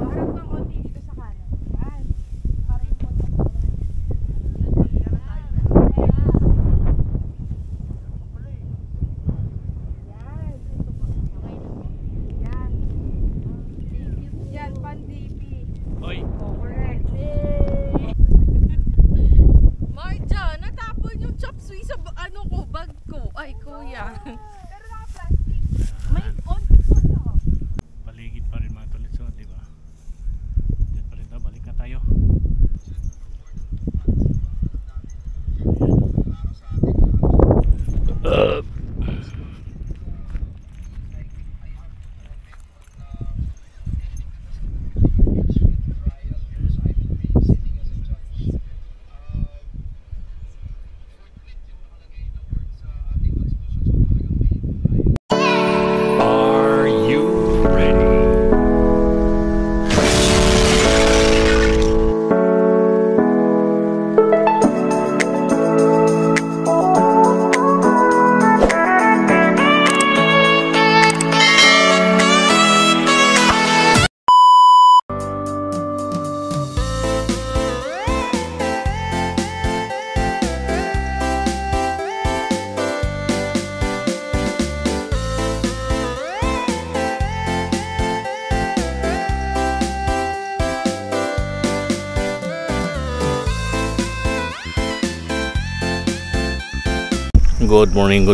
Harap kang konti dito sa kanan. Yan. Para yung motor. Yan. Yan. Yan, pan-DP. Oy. Oh, correct. Marja, natapon yung chop suey sa ano ko, bag ko. Ay, kuya. Pero naka-plastic. May on. Paligid pa rin mga tolits, so, di ba? Diyan pa rin tayo, balik na tayo. Are you ready? Good morning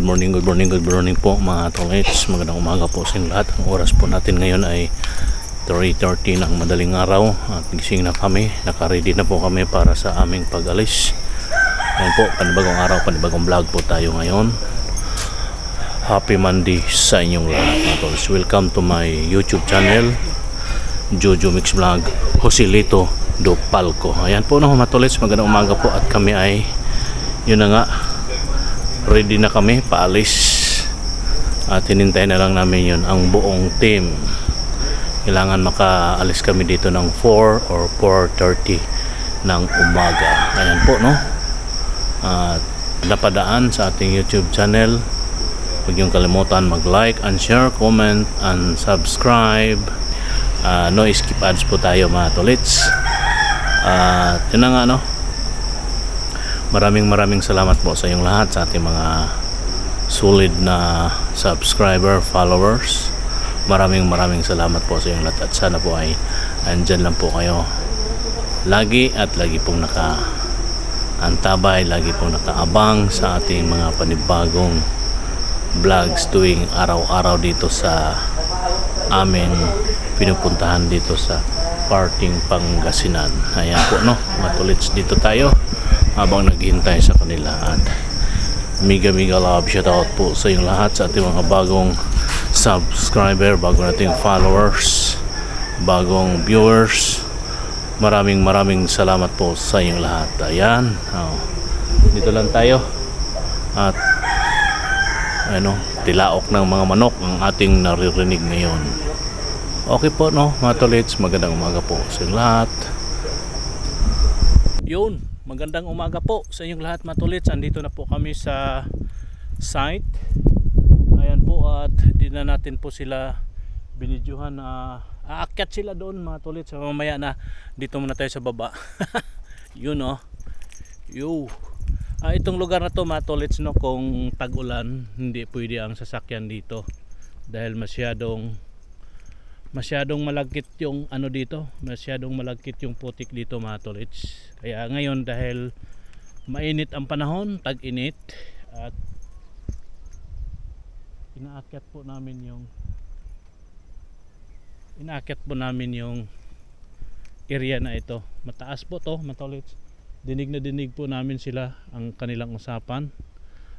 po mga tolits. Magandang umaga po sa inyo lahat. Ang oras po natin ngayon ay 3:30 ng madaling araw at gising na kami. Naka-ready na po kami para sa aming pag-alis. Ayan po, panibagong araw, panibagong vlog po tayo ngayon. Happy Monday sa inyong lahat mga tolits. Welcome to my YouTube channel, Jojo Mix Vlog, Joselito do Palco. Ayan po no mga tolits, magandang umaga po at kami ay yun na nga, ready na kami paalis at hinintay na lang namin yun ang buong team. Kailangan makaalis kami dito ng 4 or 4:30 ng umaga. Ayan po no, at napadaan sa ating YouTube channel. Huwag niyong kalimutan mag like and share, comment and subscribe. No skip ads po tayo mga tolits. Yun na nga no, maraming salamat po sa inyong lahat, sa ating mga solid na subscriber, followers. Maraming salamat po sa inyong lahat at sana po ay andyan lang po kayo lagi at lagi pong nakaantabay, lagi pong nakaabang sa ating mga panibagong vlogs tuwing araw-araw dito sa amin pinupuntahan dito sa Parting Pangasinan. Ayan po no mga tolits, dito tayo habang naghihintay sa kanila at mega love shoutout po sa inyong lahat, sa ating mga bagong subscriber, bagong nating followers, bagong viewers. Maraming salamat po sa inyong lahat. Ayan, dito lang tayo at ano, tilaok ng mga manok ang ating naririnig ngayon. Okay po no mga tolits, magandang umaga po sa inyong lahat. Yun, magandang umaga po sa inyong lahat mga tolits. Andito na po kami sa site. Ayan po, at di na natin po sila binidyohan na aakyat sila doon mga tolits. So, mamaya na dito muna tayo sa baba. Yun oh. Itong lugar na to mga tolits no, kung tag-ulan hindi pwede ang sasakyan dito dahil masyadong malagkit yung ano dito, masyadong malagkit yung putik dito mga tolits. Kaya ngayon dahil mainit ang panahon, tag-init, at inaakyat po namin yung area na ito. Mataas po to mga tolits. Dinig na dinig po namin sila, ang kanilang usapan.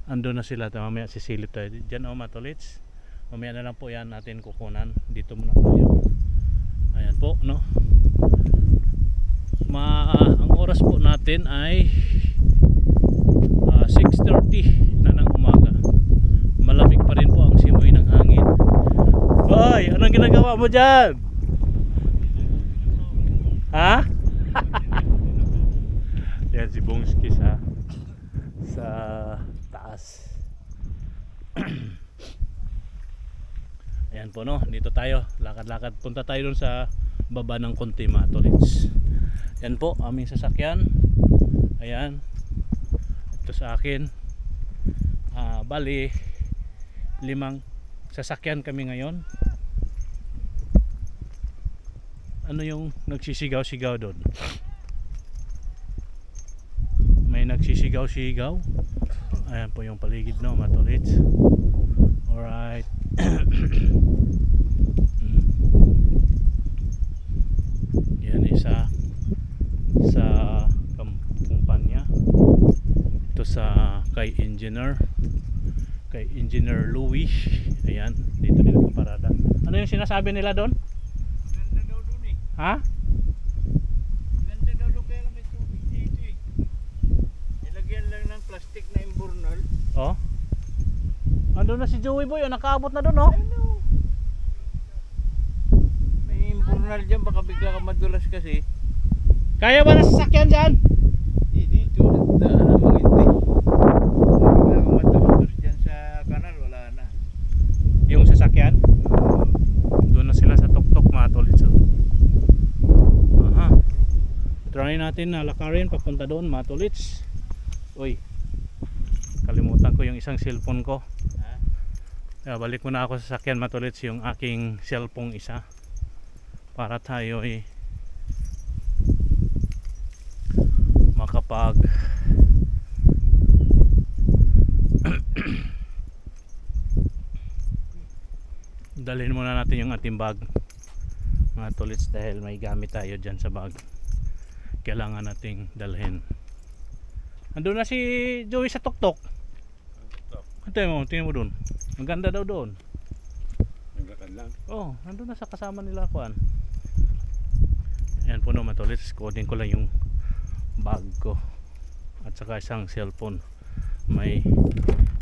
Ando na sila, mamaya sisilip tayo dyan mga tolits. Mamaya na lang po yan natin kukunan. Dito muna tayo. Ayan po no, ang oras po natin ay 6:30 na ng umaga. Malamig pa rin po ang simoy ng hangin. Hoy, anong ginagawa mo dyan? Ha? Yan si Bongski sa taas. Ayan po no, dito tayo, lakad-lakad. Punta tayo dun sa baba ng konti mga tolits. Yan po, aming sasakyan. Ayan. Ito sa akin. Bali, 5 sasakyan kami ngayon. Ano yung nagsisigaw-sigaw doon? May nagsisigaw-sigaw. Ayan po yung paligid no, mga tolits. Alright. Yan isa sa kumpanya. Ito sa kay Engineer Louis. Ayan, dito din ang parada. Ano yung sinasabi nila doon? Ganda daw doon eh. Ha? Ganda daw doon kaya may tubig dito eh. Nilagyan lang ng plastic na imburnal. Oh. Ando na si Joey Boy, oh, nakaabot na doon oh. Ano? May imburnal dyan, baka bigla ka madulas kasi. Kaya ba na sasakyan dyan? Dito, nagdaan naman hindi. Bigla ka madulas dyan sa kanal, wala na. Yung sasakyan? Doon na sila sa tuktok mga tolits oh. Aha. Try natin na lakarin papunta doon mga tolits. Uy, kalimutan ko yung isang cellphone ko. Balik muna ako sa sasakyan mga tolits, yung aking cellphone isa, para tayo ay makapag dalhin muna natin yung ating bag mga tolits, dahil may gamit tayo dyan sa bag, kailangan nating dalhin. Andun na si Joey sa tuktok. Tingnan mo, tingnan mo doon. Maganda daw doon. Naglakan lang. Oh, nandun na sa kasama nila kuan. Ayan po no, mga tolits, kunin ko lang yung bag ko at saka isang cellphone. May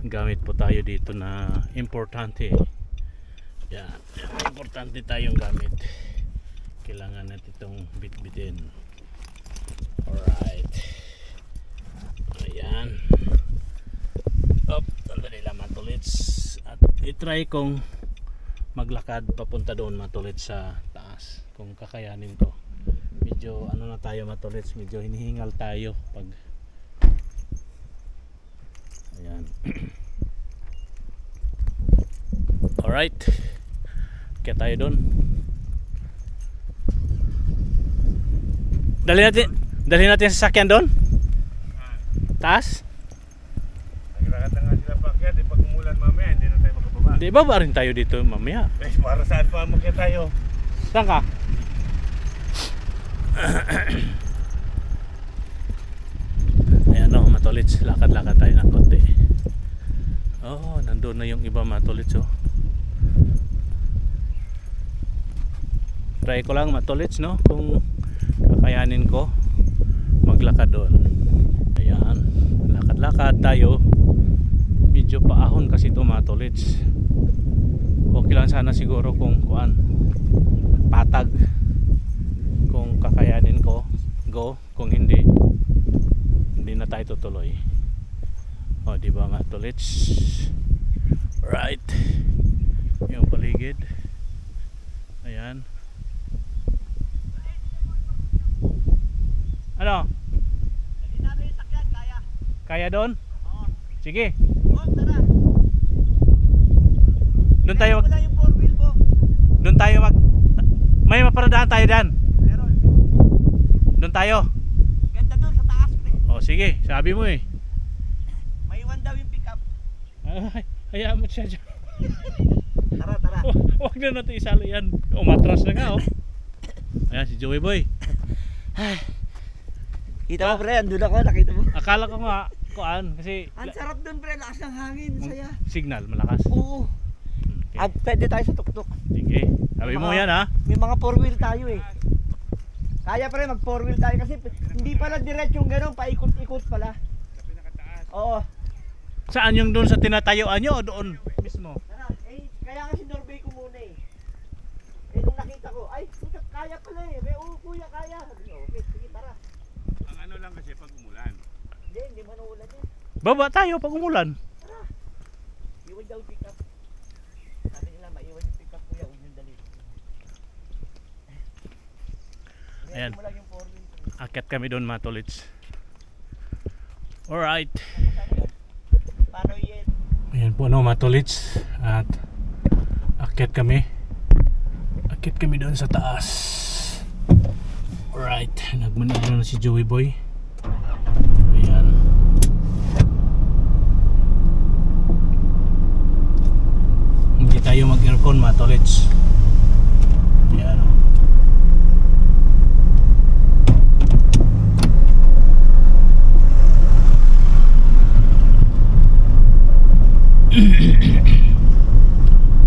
gamit po tayo dito na importante. Yan, importante tayong gamit. Kailangan natin itong bitbitin. Alright. Ayan. Up, sandali lang mga tolits. At itry kong maglakad papunta doon mga tolits sa taas, kung kakayanin ko. Medyo ano na tayo mga tolits, medyo hinihingal tayo pag ayan. Alright, kaya tayo doon. Dalhin natin sa sasakyan doon taas. Naglakad na nga sila pakyat, pag umulan mamaya hindi na tayo makababa. Di ba rin tayo dito mamaya? Para saan pa makyat tayo? Saan ka? Ayan o, matolits, lakad-lakad tayo ng konti. Oh, nandun na yung iba matolits oh. Try ko lang matolits no, kung kakayanin ko maglakad doon. Ayan, lakad-lakad tayo. Medyo paahon kasi ito matolits. Okay lang sana siguro kung kuan patag, kung kakayanin ko go, kung hindi na tayo tutuloy. O di ba mga tolits? Right, yung paligid. Ayan. Ano? Hindi namin sakyan, kaya. Kaya doon? Oo. Sige. Oh, tara. Doon tayo Wala yung 4-wheel ko. doon tayo may maparadahan tayo diyan. Meron. Doon tayo. Ganda doon sa taas, pre. O sige, sabi mo eh. May iwan daw yung pickup. Ay, hayaan mo siya dyan. Tara, tara. Huwag na natin isali yan. Umatras na nga oh. Ayan si Joey Boy. Kita mo, pre, andun ako, nakita mo. Akala ko nga kuan kasi Ang sarap doon, pre, lakas ng hangin, saya. signal malakas. Oo. Okay. Pwede tayo sa tuktok. Sige. Sabi mo yan ha. May mga 4-wheel tayo eh. Kaya pre, mag 4-wheel tayo kasi hindi pala diretsong gano'n, paikot-ikot pala. Oo. Saan yung doon sa tinatayuan nyo o doon mismo? Tara, kaya nga sinurbay ko muna eh. Nung nakita ko, ay, kaya pala eh. May kuya, kaya. Sabi ko, okay, sige, tara. Ang ano lang kasi pag umulan. Hindi man uulan eh. Baba tayo pag umulan. Tara. Iwan daw pick up. Sabi nila, maiwan yung pick up. Ayan. mo lang yung 4 wheel. Akyat kami doon mga tolits. Alright. Paano yan? Ayan po no mga tolits. At akyat kami. Akyat kami doon sa taas. Alright. Nagmanila na si Joey Boy. Ayan. Hindi tayo mag-aircon mga tolits. Ayan.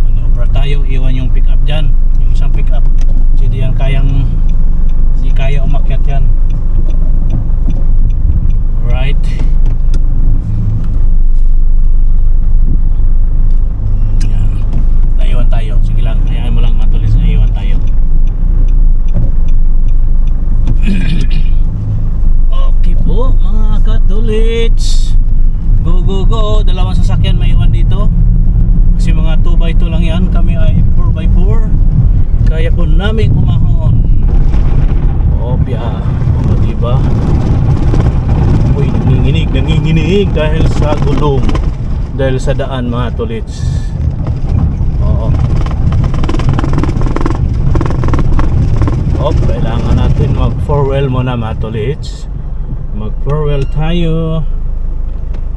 Manobra tayo, iwan yung pick up dyan, yung isang pick up kasi di yan kayang, di kaya umakyat yan. Alright, yan, naiwan tayo, sige lang, hayaan mo lang matulis, naiwan tayo. Okay po mga katulits, go go go, dalawang sasakyan may iwan dito kasi mga 2x2 lang yan, kami ay 4x4, kaya po namin umahon. Obya, o diba? Uy, nanginginig dahil sa gulong, dahil sa daan mga tulits. Oo. Kailangan natin mag 4-wheel muna mga tulits. Mag 4-wheel tayo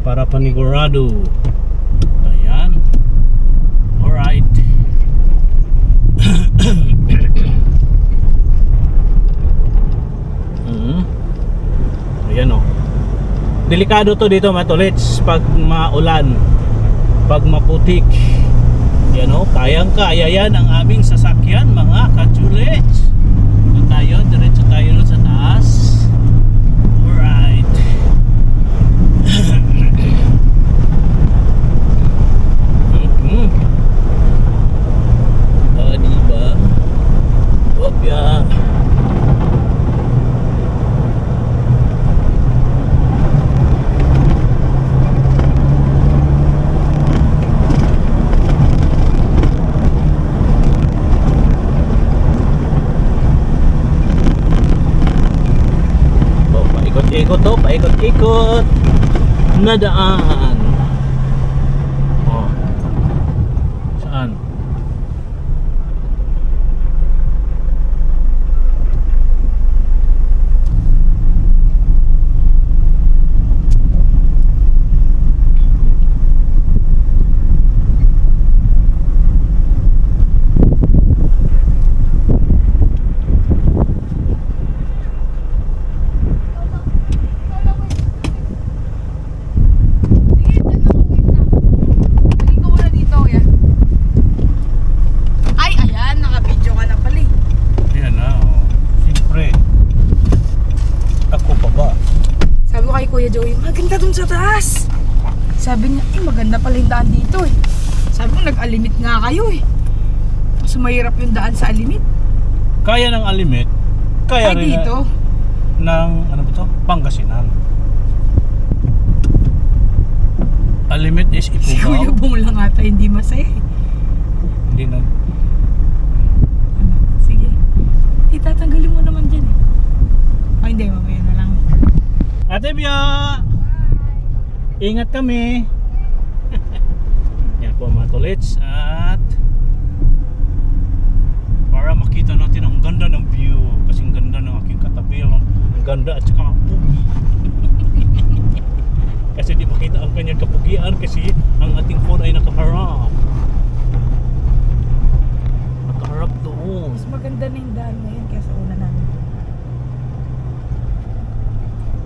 para panigurado. Ayan. Alright. Ayan o. Delikado to dito mga tolits pag maulan, pag maputik. Yan o, kayang-kaya yan ang aming sasakyan mga katulits. Tayo, diretso tayo sa taas. Alright. Diba? Opya. Paikot-ikot to, paikot-ikot na daan. Oh. Saan? Kuya Joey, maganda dun sa taas. Sabi niya, maganda pala yung daan dito eh. Sabi ko, nag-alimit nga kayo eh. Mas mahirap yung daan sa alimit. Kaya ng alimit, kaya ay rin dito. ng, ano ba to? Pangasinan. Alimit is Si Kuya Ifugao. Bong lang ata, hindi masaya eh. Hindi na. Sige. Itatanggalin mo naman dyan eh. Ay hindi, mamaya na lang. Ate Bia! Ingat kami! Yan po mga tolits. At para makita natin ang ganda ng view. Kasi ang ganda ng aking katabi. Ang ganda at saka pugi. Kasi di makita ang kanyang kapugian kasi ang ating phone ay nakaharap. Nakaharap doon. Mas maganda na yung daan ngayon kaysa una namin.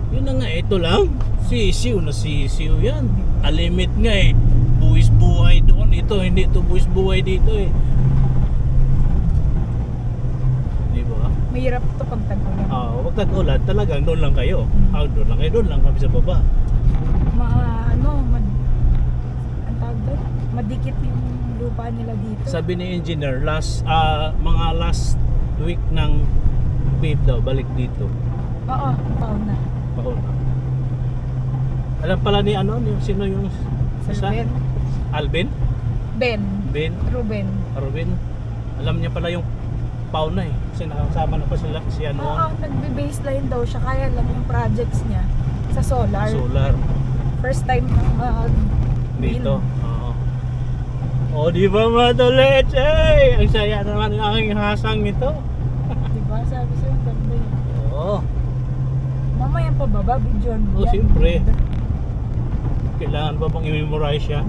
Yun na nga, ito lang. Sisiw na sisiw yan. Alimit nga eh. Buwis buhay doon. Ito, hindi ito buwis buhay dito eh. Di ba? Mahirap ito pag tag-ulan. Wag tag-ulan, talagang doon lang kayo. Doon lang kayo, doon lang kami sa baba. Ang tawag doon? Madikit yung lupa nila dito. Sabi ni engineer, mga last week ng Feb daw, balik dito. Oo, paon na. Pauna. Alam pala ni sino yung isa? Ben. Alvin? Ben. Ben? Ruben. Ruben? Alam niya pala yung nag-pound na eh. Kasi nakasama na pa sila si ano. Oo, nagbe-baseline daw siya. Kaya lang yung projects niya sa solar. Solar. First time na Dito. Oo. O di ba mga tolets? Eh, ang saya naman ng aking hasang nito. Diba? Sabi sa'yo, ang ganda yun. Oo. Mamaya pa baba, videoan mo Oo, yan. siyempre. Kailangan ba bang i-memorize siya?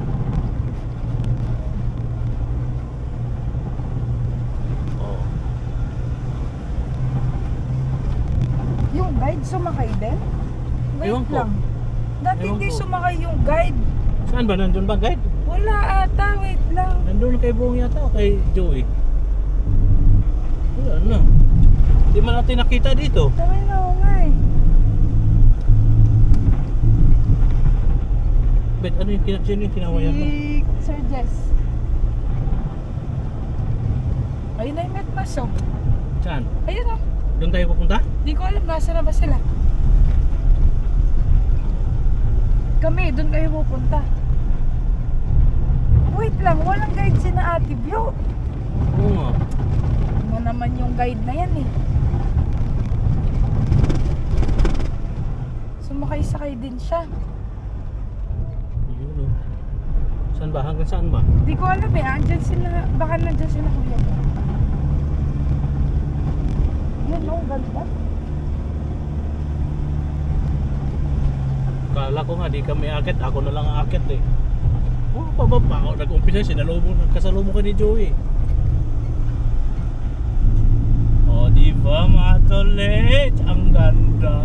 Oo. Yung guide, sumakay din? Wait Ewan ko. lang. Dati Ewan hindi ko. sumakay yung guide. Saan ba? Nandun ba guide? Wala ata, wait lang. Nandun kay Buong yata o kay Joey? Wala na. Hindi man natin nakita dito. Tama na ako nga eh. Bet, ano yung sino yung tinawayan mo? Si Sir Jess. Ayun na yung Metmas oh. Saan? Ayun oh. Doon tayo pupunta? Di ko alam nasa na ba sila. Kami, doon kayo pupunta. Wait lang, walang guide si na Ate Bio. Oo nga. Ano naman yung guide na yan eh. Sumakay-sakay din siya. Yun o. Saan ba? Hanggang saan ba? Di ko alam eh, andyan sila, baka nandyan sila kuya ko. Yun oh, ganda. Kala ko nga di kami akit. Ako na lang ang akit eh. Oh, pababa ako. Nag-umpisa nagkasalubong ka ni Joey. Oh, di ba mga tolets? Ang ganda.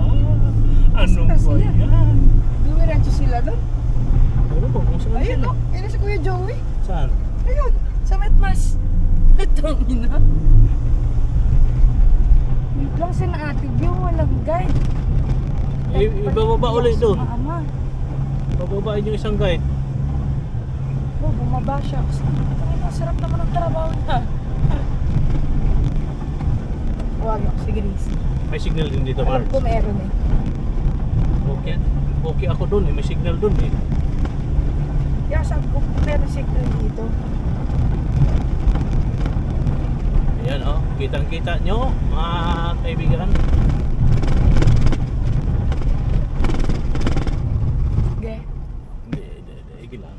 Ano Kasi ba yan. yan? Dumiretso sila doon. Ano ba? Kung saan Ayun sila? oh, yun na si Kuya Joey. Saan? Ayun, sa Metmas. Itong ina. Wait lang si na Ate Bio, walang guide. Ibababa ulit doon. Ama. Bababain yung isang guide. Oh, bumaba siya. Kasi masarap naman ang trabaho na. Huwag ako, sige Riz. May signal din dito, Alam Mars. ko meron eh. Okay. Okay ako doon eh. May signal doon eh. Kaya sabi ko, meron signal dito. Ayan oh. Kitang-kita nyo mga kaibigan. Okay. Hindi lang.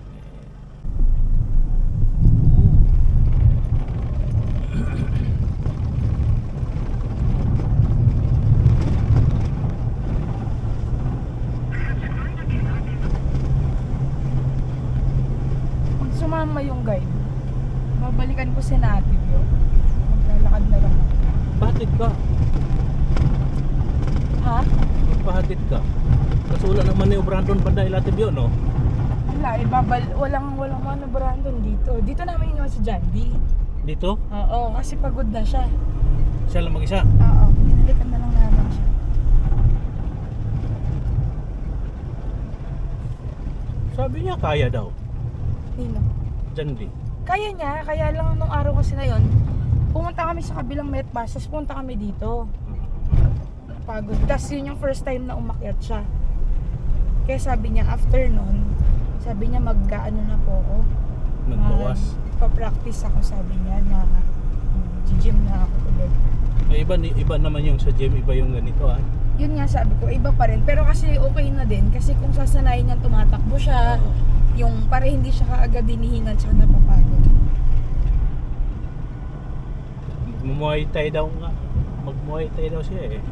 Pag sumama yung guide, babalikan ko si Ate Bio. Maglalakad na lang ako. Pahatid ka. Ha? Pahatid ka. Kasi wala naman ni Brandon Panday Latibio, no? Wala eh, walang ano Brandon dito. Dito namin iniwan si John D. Dito? Oo, kasi pagod na siya. Siya lang mag-isa. Oo, binalikan na lang namin siya. Sabi niya kaya daw. Nino? Diyan di. Kaya niya, kaya lang nung araw kasi na yon, pumunta kami sa kabilang Metmas, tapos pumunta kami dito. Pagod. Tapos yun yung first time na umakyat siya. Kaya sabi niya, after nun, sabi niya mag-ano na po ako. Nagbawas. Pa-practice ako, sabi niya, na gym na ako ulit. Ay, iba naman yung sa gym, iba yung ganito ah. Yun nga sabi ko, iba pa rin. Pero kasi okay na din. Kasi kung sasanayin niya tumatakbo siya, yung para hindi siya kaagad dinihingan siya napapagod. Muay Thai daw nga. Mag-Muay Thai daw siya eh.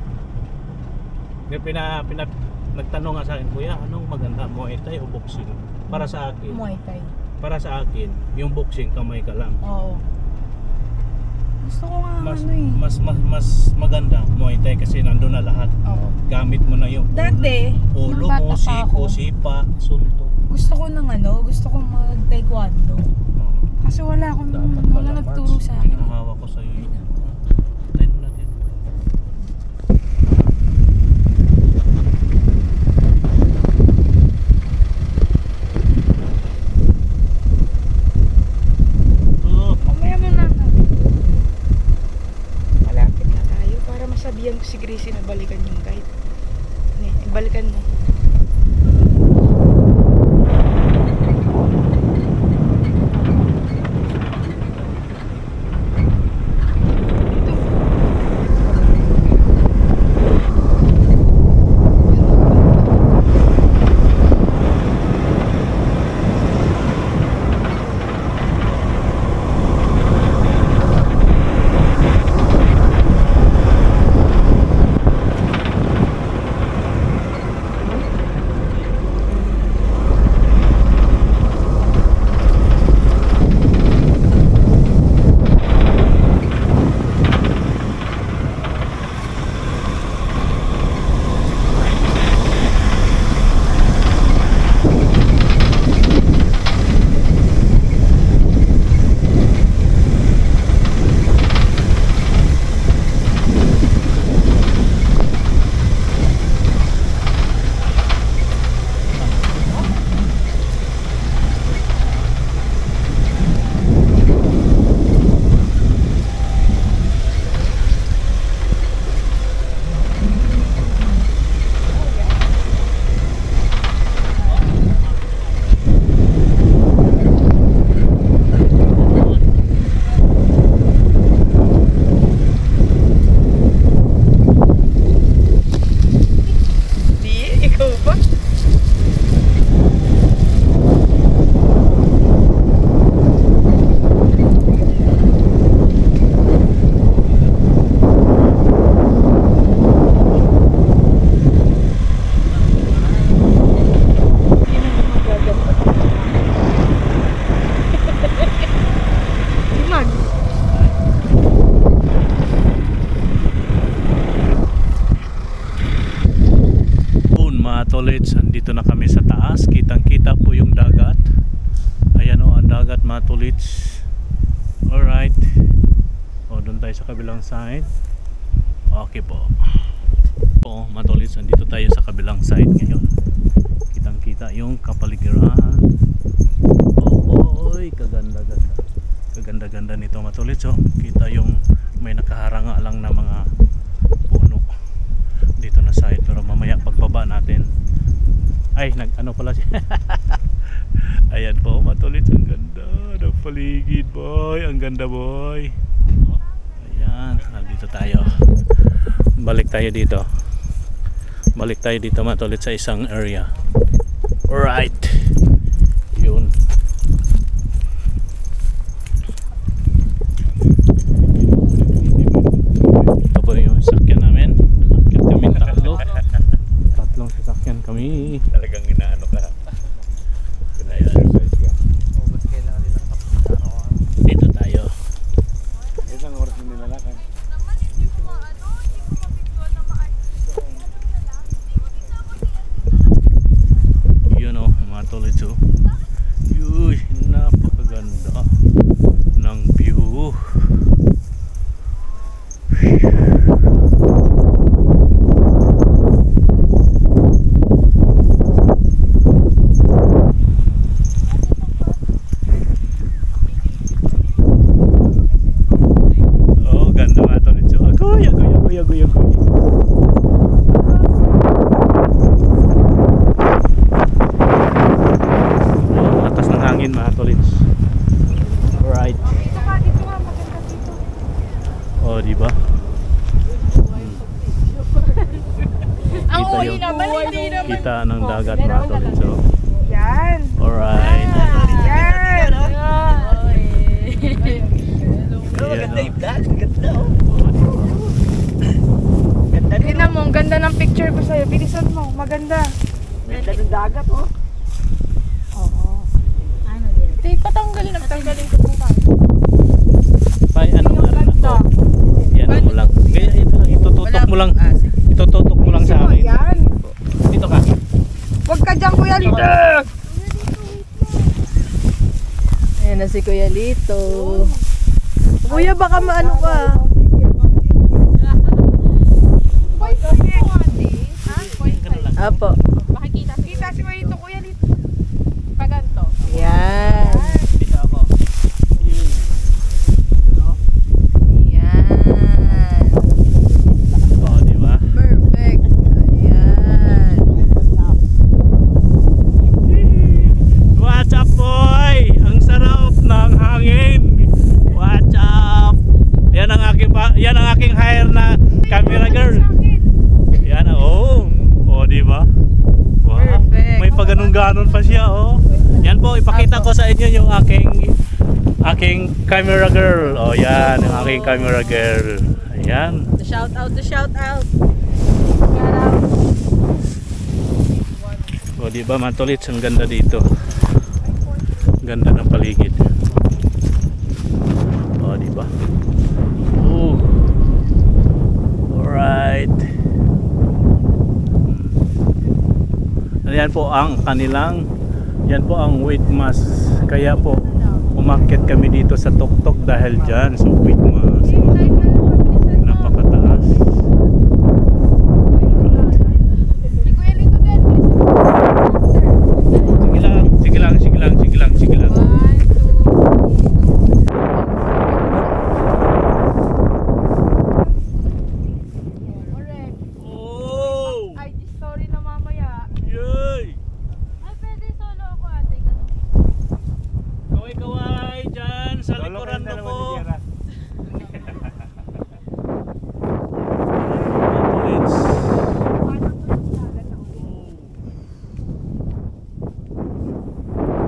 Nagtanong nga sa akin, Kuya, anong maganda, Muay Thai o boxing? Para sa akin. Muay Thai. Para sa akin, yung boxing kamay ka lang. Oo. Gusto ko nga ano eh. Mas maganda Muay Thai kasi nandun na lahat. Oo. Gamit mo na yung Dati, ulo nung mo, bata pa ako, siko, sipa, suntok. gusto ko mag-taekwondo. Kasi wala nagturo sa akin. Pinahawak ko sa'yo yun. Tayo natin. Mamaya mo na. Malapit na tayo para masabihan ko si Gracie na balikan yung guide. Balikan mo. Ito tolits, andito na kami sa taas. Kitang kita po yung dagat. Ayan o ang dagat mga tolits. Alright. O doon tayo sa kabilang side. Okay po. Po mga tolits, andito tayo sa kabilang side ngayon. Kitang kita yung kapaligiran. Oy, kaganda-ganda. Kaganda-ganda nito mga tolits. Oh. Kita yung may nakaharanga lang na mga puno dito na side, pero mamaya pagbaba natin ay ano pala siya. Ayan po matulit, ang ganda ng paligid boy, ang ganda boy. Ayan, dito tayo, balik tayo dito matulit sa isang area. Alright, yun. Ito po yung sasakyan namin. Tatlong sasakyan kami. Talagang inaano ka. Dito tayo. Isang oras na nilalakad. Yun o, mga tolits o. Yuy, napakaganda ng view. Lakas ng hangin mga tolits. Alright. Oh, di ba? Ang Kita uwi yung naman, hindi naman. kita ng dagat mga tolits. Oh. Yan. Alright. Yan. Ganda yung vlog, ganda oh. Tingnan mo, ang ganda ng picture ko sa'yo. Bilisan mo, maganda. Ganda ng dagat oh. Patanggalin ko po tayo. Ay, ano to? Yan mo lang. Kaya ito lang, itututok mo lang. Itututok mo lang sa akin. Yan. Dito ka. Huwag ka dyan, Kuya Lito. Ayan na si Kuya Lito. Kuya, baka maano ka. Apo. Kita si Kuya Lito, Kuya Lito. Paganto. Yan. Dito ako. Yan. Oh, di ba? Perfect. Ayan. What's up, boy? Ang sarap ng hangin. What's up? Yan ang aking hire na camera girl. Yan oh. Oh, di ba? Wow. Perfect. May paganon-ganon pa siya, oh. Yan po, ipakita ko sa inyo yung aking camera girl. Oh, yan, yung aking camera girl. Ayan. The shout out, the shout out. O, di ba, matulits, ang ganda dito. Ganda ng paligid. O, di ba? Oh. Alright. Yan po ang kanilang, yan po ang wait mask. Kaya po umakyat kami dito sa tuktok dahil dyan. So wait mask. Napakataas. Sige lang. Oh! IG story na mamaya. Yay! Ay, pwede solo ako ate. Kaway-kaway dyan sa likuran mo po. Matulits.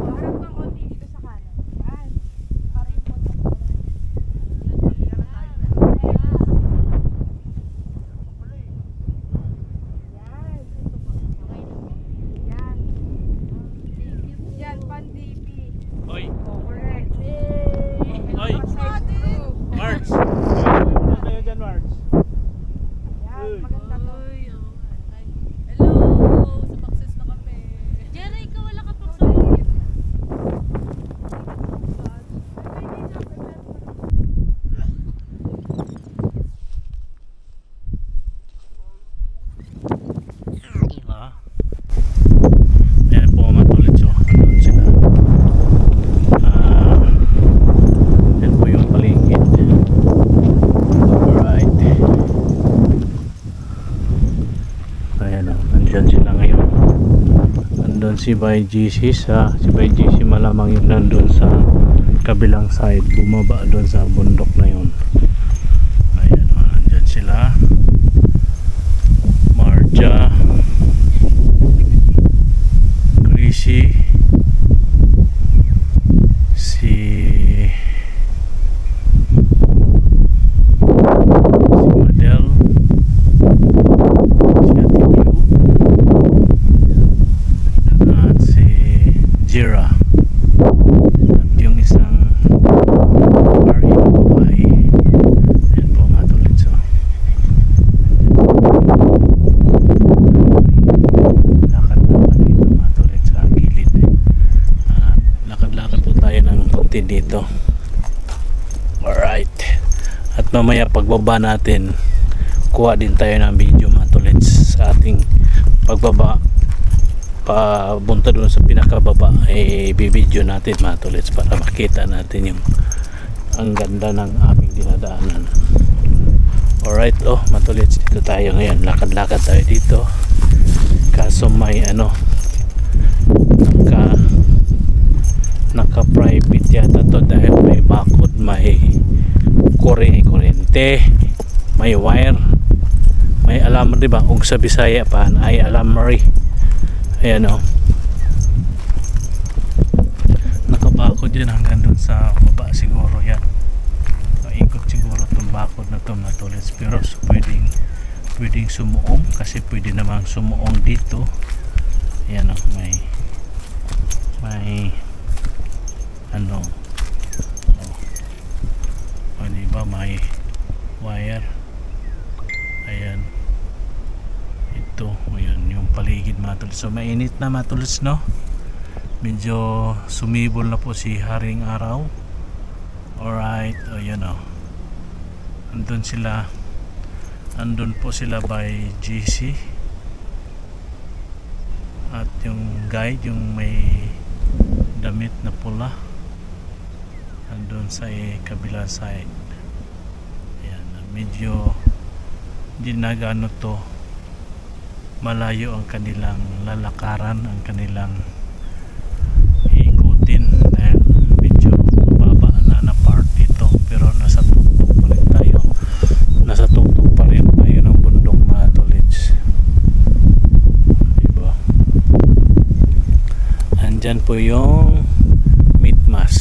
Harap ng konti dito sa kanan. Yan. Para yung motor. Yan. Yan, pan-DP. Oy, Oh, correct. oy, March. Ano tayo dyan, March? Yan, maganda to. Hello sa nandun si Bay GC si Bay GC malamang yung nandun sa kabilang side, bumaba doon sa bundok na yun. Ayan, nandyan sila Marja, Chrissy, si Madel, si Ate Mew, at si Jira, at yung isang RE na babae. Ayan po mga tulid. So lakad-lakad dito mga tulid sa gilid, at lakad-lakad po tayo ng konti dito. Alright, at mamaya pagbaba natin, kuha din tayo ng video mga tulid sa ating pagbaba. Papunta doon sa pinakababa ay bibidyo natin mga tulid para makita natin yung ang ganda ng aming dinadaanan. Alright, mga tulid, dito tayo ngayon, lakad-lakad tayo dito, kaso may naka private yata to dahil may bakod, may kuryente, may wire, may alarm, diba? Kung sa Bisaya pa ay alarmary. Ayan nakabakod yan hanggang doon sa baba siguro yan. Ikot siguro itong bakod na ito mga tulid, pero pwedeng sumuong, kasi pwede namang sumuong dito. Ayan may diba, may wire. Ayan ito, ayan yung paligid mga tulis. So mainit na mga tulis, no? Medyo sumibol na po si Haring Araw. Alright, ayan andun po sila by GC, at yung guide, yung may damit na pula, andun sa kabila side. Ayan, medyo di nagano to malayo ang kanilang lalakaran, ang kanilang ikutin, dahil medyo mababa na part dito, pero nasa tuktok pa rin tayo, ng bundok mga tolits, diba? Andyan po yung Mitmas,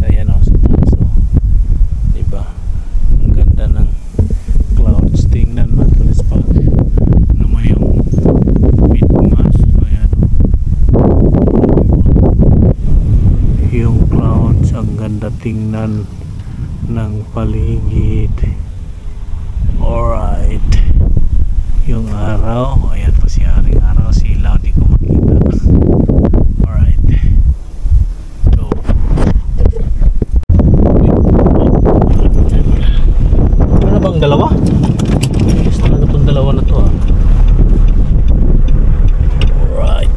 ayan sa taas, diba? Ang ganda ng clouds, tingnan mga tolits pa yung clouds, ang ganda tingnan ng paligid. Alright, yung araw, ayan pa si Haring Araw, si ilaw di ko makita. Alright, so ano bang dalawa? Gusto na itong dalawa na to Alright,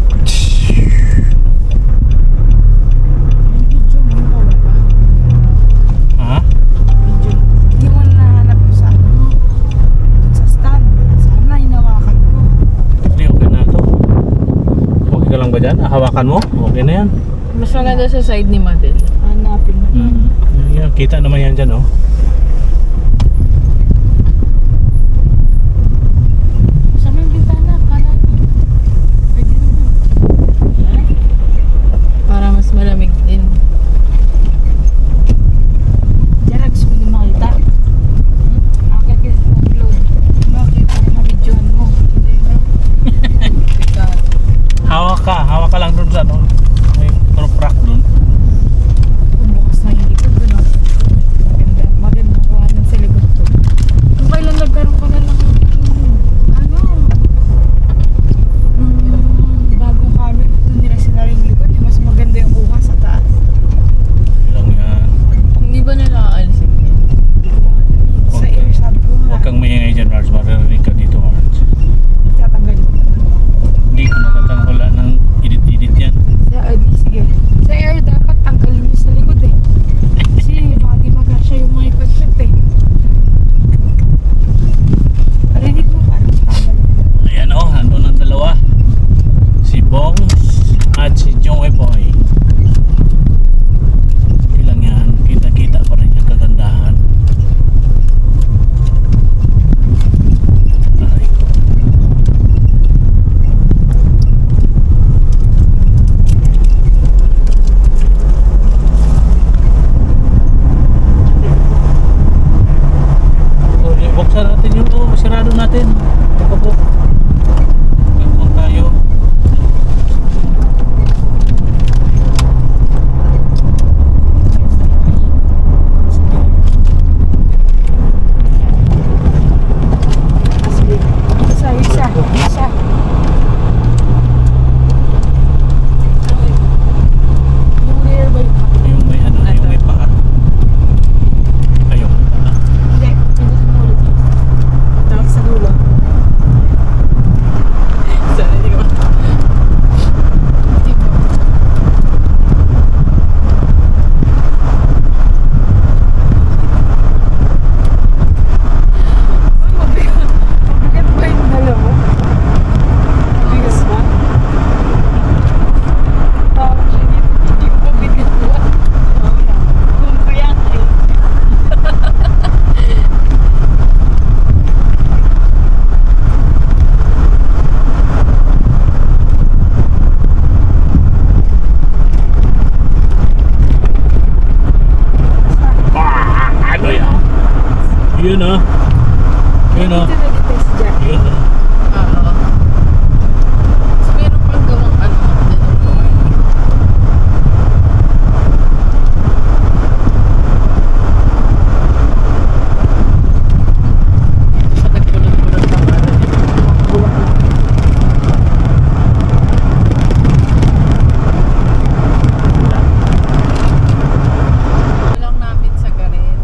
hawakan mo, okay na yan. Mas maganda sa side ni Madel. Hanapin mo. Yan, kita naman yan dyan Sa may bintana, kanan. Pwede naman. Para mas malamig din. Diyan gusto mo din makita. Akit kasi sa upload. Bakit? Para mabidyoan mo. hawak ka lang doon sa may truck doon. Kung bukas na yung likod, maganda. ito, sarado natin. Ito po. Ito tayo. Isa. Yung rear ba yung Yung may ano, yung may paa. Ayun. Hindi, pindutin mo ulit. Tapos sa dulo. Hindi ko. Mabigat ba yung dalawa? Mabigat ba? Parang siya hindi ko mabigat ba? Kung ko yan eh. Ano yan? Yun ah. Yun ah. Dito nag-test dyan. Yun ah. Oo. Tapos meron pang gawang ano. Sa nagpulot-pulot na para lang namin sa garin.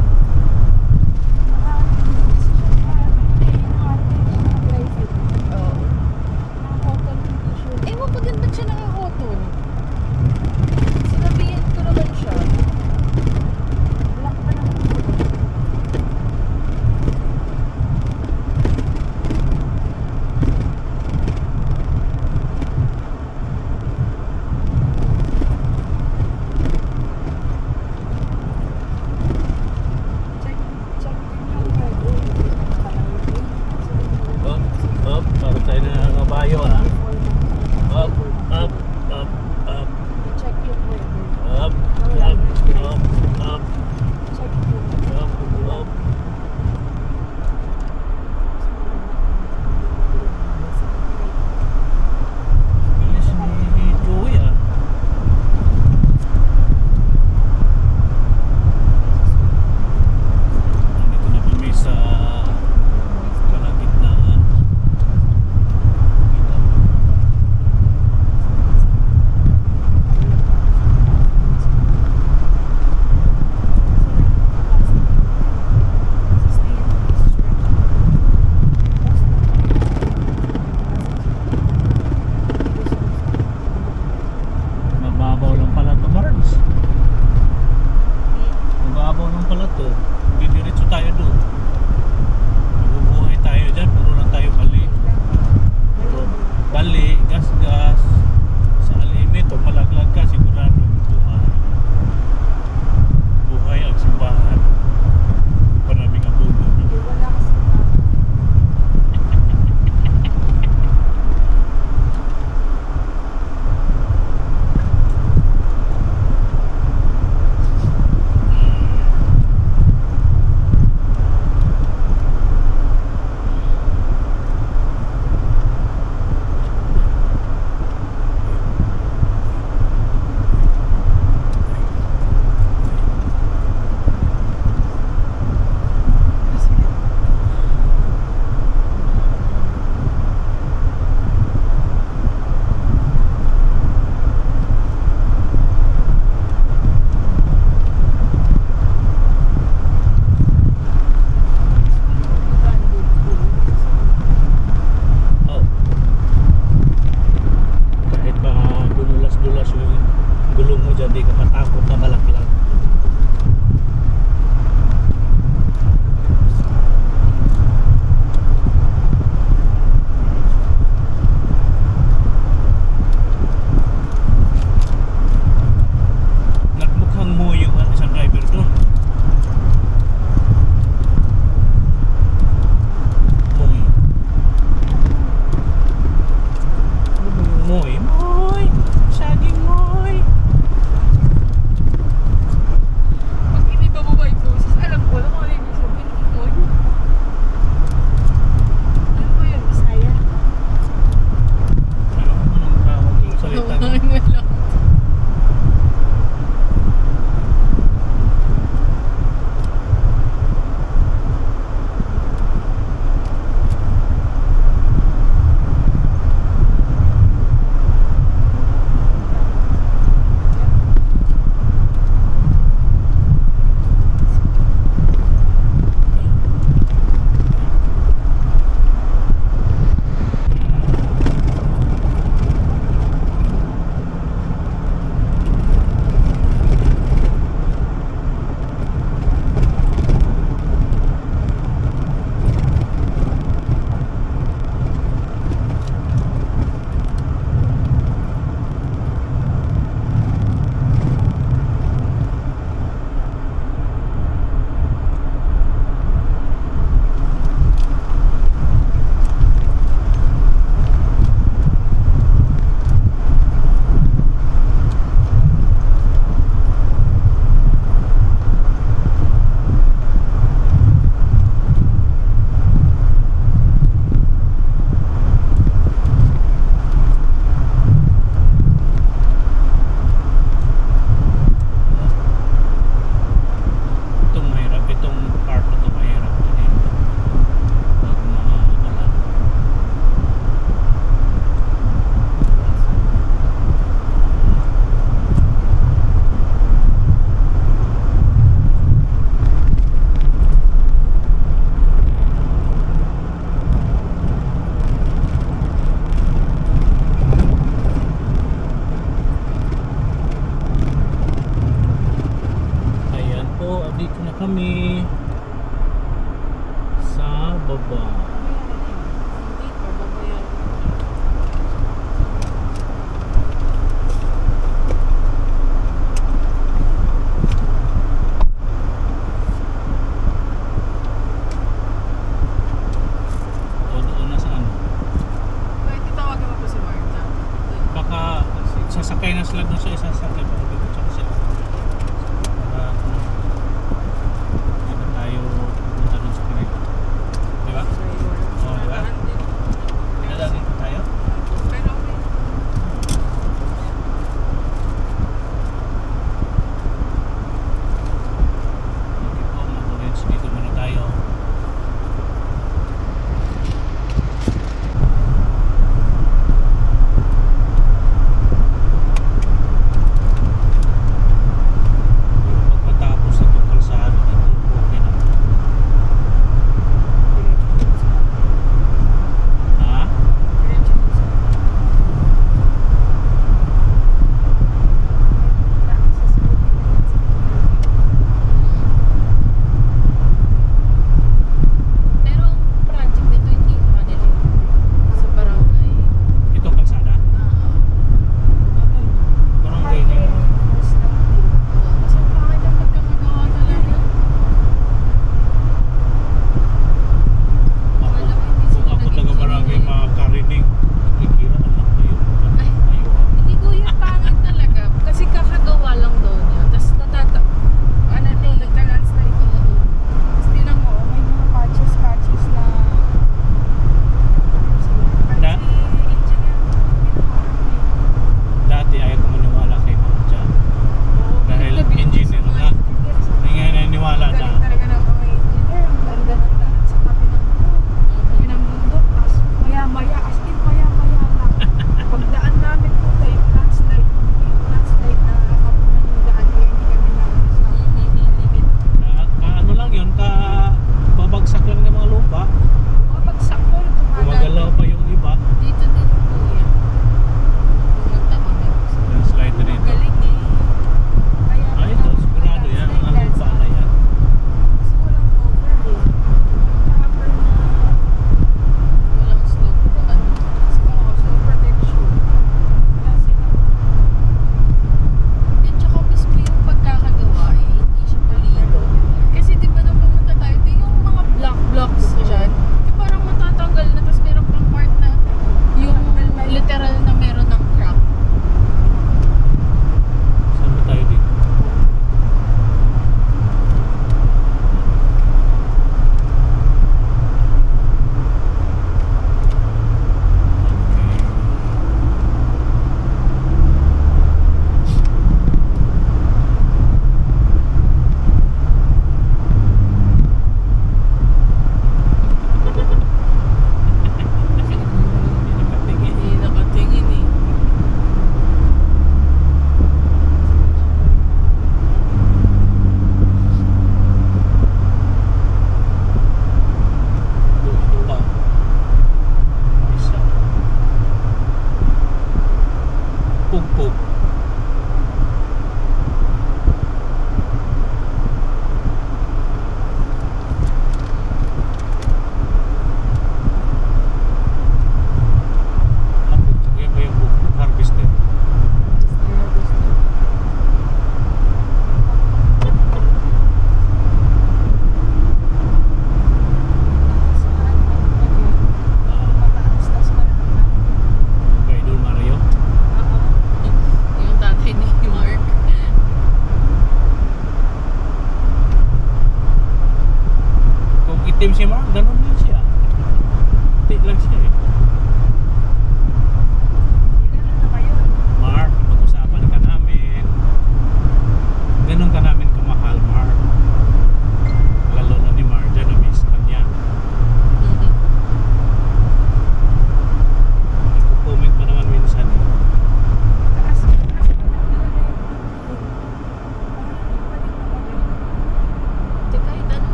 Nakaslab na siya isa sa sakit.